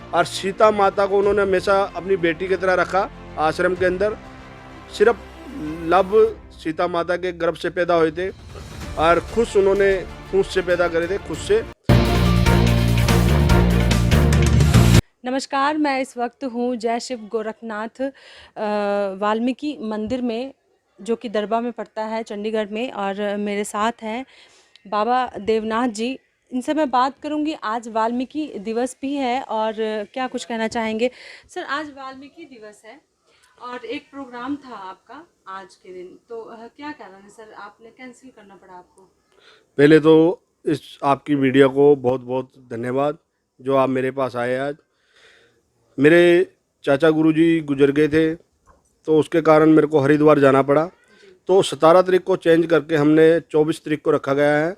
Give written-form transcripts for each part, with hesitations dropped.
और सीता माता को उन्होंने हमेशा अपनी बेटी की तरह रखा आश्रम के अंदर। सिर्फ लव सीता माता के गर्भ से पैदा हुए थे और खुश उन्होंने खुद से पैदा करे थे, खुद से। नमस्कार, मैं इस वक्त हूँ जय शिव गोरखनाथ वाल्मीकि मंदिर में, जो कि दरबा में पड़ता है चंडीगढ़ में। और मेरे साथ हैं बाबा देवनाथ जी। इनसे मैं बात करूंगी। आज वाल्मीकि दिवस भी है और क्या कुछ कहना चाहेंगे सर? आज वाल्मीकि दिवस है और एक प्रोग्राम था आपका आज के दिन, तो क्या कारण है सर आपने कैंसिल करना पड़ा आपको? पहले तो इस आपकी मीडिया को बहुत बहुत धन्यवाद जो आप मेरे पास आए आज। मेरे चाचा गुरुजी गुजर गए थे तो उसके कारण मेरे को हरिद्वार जाना पड़ा, तो 17 तारीख को चेंज करके हमने 24 तारीख को रखा गया है।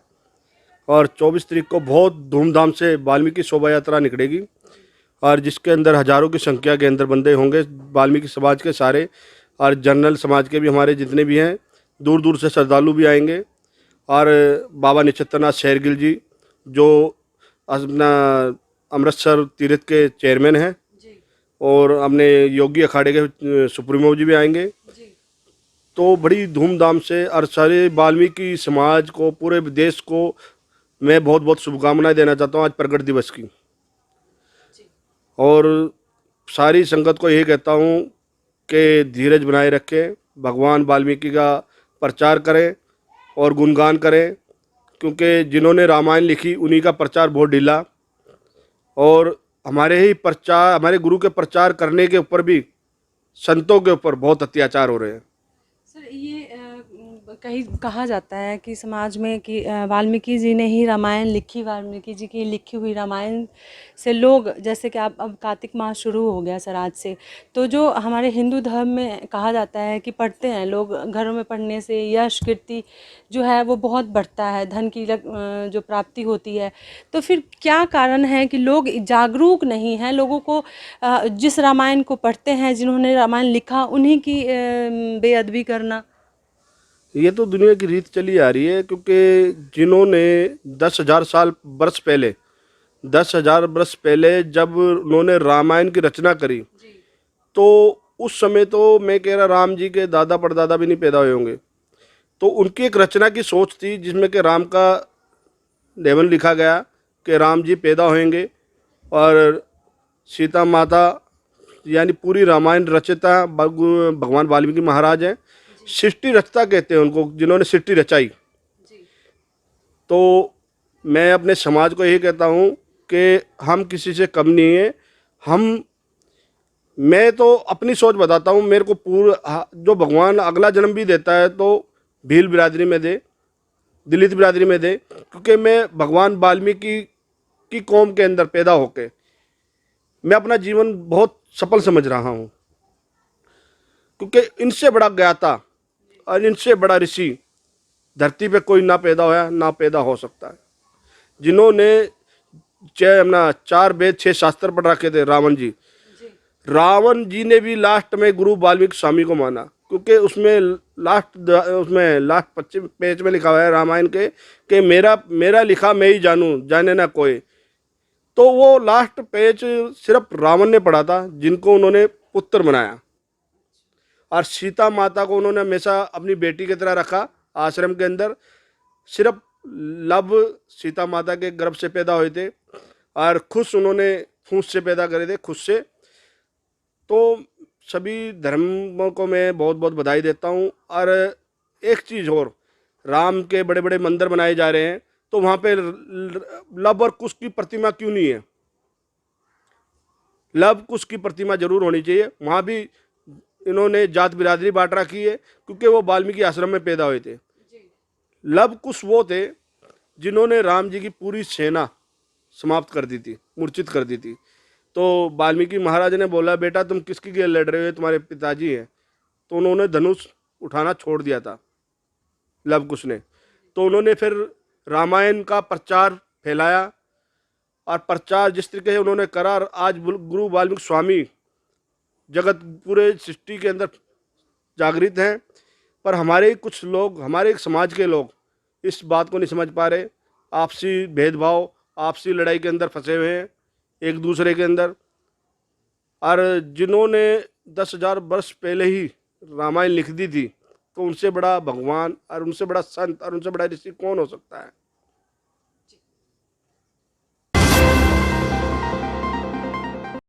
और 24 तारीख को बहुत धूमधाम से वाल्मीकि शोभा यात्रा निकलेगी और जिसके अंदर हज़ारों की संख्या के अंदर बंदे होंगे, वाल्मीकि समाज के सारे और जनरल समाज के भी हमारे जितने भी हैं, दूर दूर से श्रद्धालु भी आएंगे। और बाबा निचित्रनाथ शेरगिल जी जो अपना अमृतसर तीर्थ के चेयरमैन हैं, और अपने योगी अखाड़े के सुप्रीमो जी भी आएंगे। तो बड़ी धूमधाम से और सारे वाल्मीकि समाज को, पूरे देश को मैं बहुत बहुत शुभकामनाएं देना चाहता हूँ आज प्रगट दिवस की। और सारी संगत को यही कहता हूँ कि धीरज बनाए रखें, भगवान वाल्मीकि का प्रचार करें और गुणगान करें, क्योंकि जिन्होंने रामायण लिखी उन्हीं का प्रचार बहुत ढीला। और हमारे ही प्रचार, हमारे गुरु के प्रचार करने के ऊपर भी संतों के ऊपर बहुत अत्याचार हो रहे हैं। सर ये कहीं कहा जाता है कि समाज में कि वाल्मीकि जी ने ही रामायण लिखी, वाल्मीकि जी की लिखी हुई रामायण से लोग, जैसे कि आप अब कार्तिक मास शुरू हो गया सर आज से, तो जो हमारे हिंदू धर्म में कहा जाता है कि पढ़ते हैं लोग, घरों में पढ़ने से यश कीर्ति जो है वो बहुत बढ़ता है, धन की जो प्राप्ति होती है। तो फिर क्या कारण है कि लोग जागरूक नहीं हैं? लोगों को जिस रामायण को पढ़ते हैं, जिन्होंने रामायण लिखा, उन्हीं की बेअदबी करना। ये तो दुनिया की रीत चली आ रही है, क्योंकि जिन्होंने 10,000 साल वर्ष पहले, 10,000 वर्ष पहले जब उन्होंने रामायण की रचना करी, तो उस समय तो मैं कह रहा राम जी के दादा परदादा भी नहीं पैदा हुए होंगे। तो उनकी एक रचना की सोच थी जिसमें कि राम का लेवन लिखा गया कि राम जी पैदा होंगे और सीता माता, यानी पूरी रामायण रचयिता भगवान वाल्मीकि महाराज हैं। सृष्टि रचता कहते हैं उनको, जिन्होंने सृष्टि रचाई। तो मैं अपने समाज को यही कहता हूँ कि हम किसी से कम नहीं हैं। मैं तो अपनी सोच बताता हूँ, मेरे को पूरा जो भगवान अगला जन्म भी देता है तो भील बिरादरी में दे, दलित बिरादरी में दे, क्योंकि मैं भगवान वाल्मीकि की कौम के अंदर पैदा होके मैं अपना जीवन बहुत सफल समझ रहा हूँ, क्योंकि इनसे बड़ा ज्ञाता और इनसे बड़ा ऋषि धरती पे कोई ना पैदा होया ना पैदा हो सकता है। जिन्होंने अपना 4 वेद 6 शास्त्र पढ़ रखे थे, रावण जी ने भी लास्ट में गुरु वाल्मीकि स्वामी को माना, क्योंकि उसमें लास्ट 25 पेज में लिखा हुआ है रामायण के कि मेरा लिखा मैं ही जानूं, जाने ना कोई। तो वो लास्ट पेज सिर्फ रावण ने पढ़ा था, जिनको उन्होंने पुत्र बनाया। और सीता माता को उन्होंने हमेशा अपनी बेटी की तरह रखा आश्रम के अंदर। सिर्फ लव सीता माता के गर्भ से पैदा हुए थे और खुश उन्होंने खुद से पैदा करे थे, खुद से। तो सभी धर्मों को मैं बहुत बहुत बधाई देता हूँ। और एक चीज़ और, राम के बड़े बड़े मंदिर बनाए जा रहे हैं, तो वहाँ पे लव और कुश की प्रतिमा क्यों नहीं है? लव कुश की प्रतिमा जरूर होनी चाहिए। वहाँ भी इन्होंने जात बिरादरी बांट रखी है, क्योंकि वो वाल्मीकि आश्रम में पैदा हुए थे। लव कुश वो थे जिन्होंने राम जी की पूरी सेना समाप्त कर दी थी, मूर्छित कर दी थी। तो वाल्मीकि महाराज ने बोला, बेटा तुम किसकी लिए लड़ रहे हो? तुम्हारे पिताजी हैं। तो उन्होंने धनुष उठाना छोड़ दिया था लव कुश ने। तो उन्होंने फिर रामायण का प्रचार फैलाया, और प्रचार जिस तरीके से उन्होंने करा, आज गुरु वाल्मीकि स्वामी जगत पूरे सृष्टि के अंदर जागृत हैं। पर हमारे कुछ लोग, हमारे समाज के लोग इस बात को नहीं समझ पा रहे। आपसी भेदभाव, आपसी लड़ाई के अंदर फंसे हुए हैं एक दूसरे के अंदर। और जिन्होंने 10,000 वर्ष पहले ही रामायण लिख दी थी, तो उनसे बड़ा भगवान और उनसे बड़ा संत और उनसे बड़ा ऋषि कौन हो सकता है।